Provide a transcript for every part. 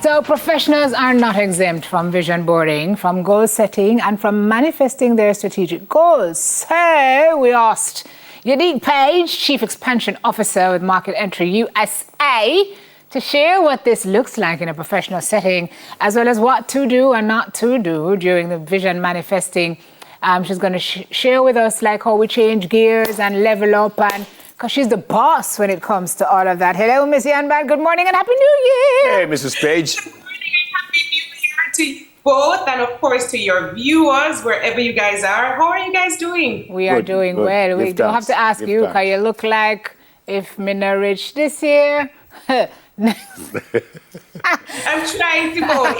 So professionals are not exempt from vision boarding, from goal setting, and from manifesting their strategic goals. So we asked Yaneek Page, Chief Expansion Officer with Market Entry USA, to share what this looks like in a professional setting, as well as what to do and not to do during the vision manifesting. She's going to share with us like how we change gears and level up, and because she's the boss when it comes to all of that. Hello, Miss Yanban. Good morning and Happy New Year. Hey, Mrs. Page. Good morning and Happy New Year to you both, and of course to your viewers, wherever you guys are. How are you guys doing? We are doing well. We don't have to ask you, because you look like if me not rich this year. I'm trying to go.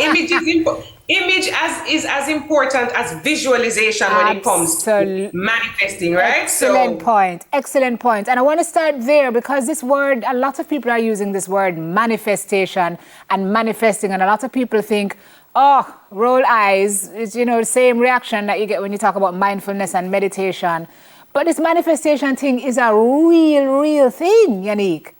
Image is as important as visualization when it comes to manifesting, right? Excellent point. Excellent point. And I want to start there because this word, a lot of people are using this word manifestation and manifesting, and a lot of people think, oh, roll eyes. It's, the same reaction that you get when you talk about mindfulness and meditation. But this manifestation thing is a real thing, Yaneek.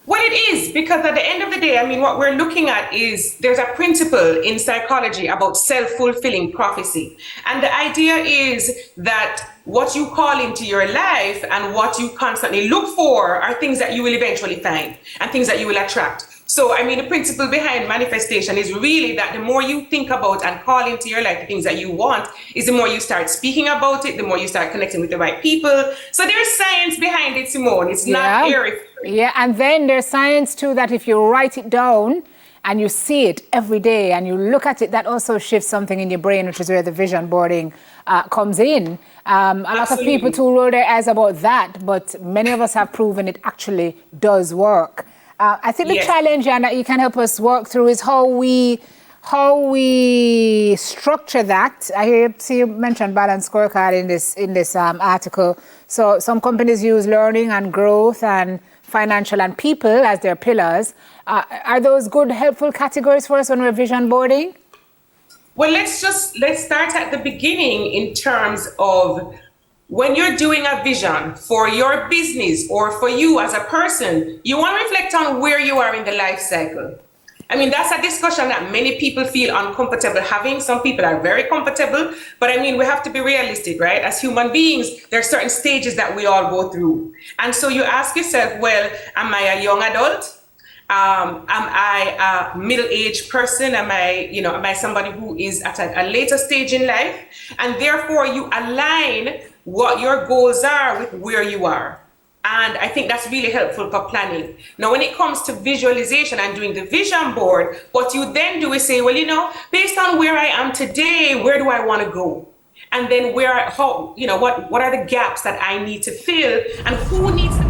Well, it is, because at the end of the day, what we're looking at is there's a principle in psychology about self-fulfilling prophecy. And the idea is that what you call into your life and what you constantly look for are things that you will eventually find and things that you will attract. So, the principle behind manifestation is really that the more you think about and call into your life the things that you want, is the more you start speaking about it, the more you start connecting with the right people. So there's science behind it, Simone. It's not airy. Yeah, and then there's science too that if you write it down and you see it every day and you look at it, that also shifts something in your brain, which is where the vision boarding comes in. A lot of people too roll their eyes about that, but many of us have proven it actually does work. I think the challenge, and that you can help us work through, is how we structure that. I see you mentioned balanced scorecard in this article. So some companies use learning and growth and financial and people as their pillars. Are those good, helpful categories for us when we're vision boarding? Well, let's start at the beginning in terms of when you're doing a vision for your business or for you as a person, you want to reflect on where you are in the life cycle. That's a discussion that many people feel uncomfortable having. Some people are very comfortable, but we have to be realistic, right? As human beings, there are certain stages that we all go through. And so you ask yourself, well, am I a young adult? Am I a middle-aged person? Am I somebody who is at a later stage in life? And therefore you align what your goals are with where you are. And I think that's really helpful for planning. Now, when it comes to visualization and doing the vision board, what you then do is say, well, based on where I am today, where do I want to go? And then what are the gaps that I need to fill, and who needs to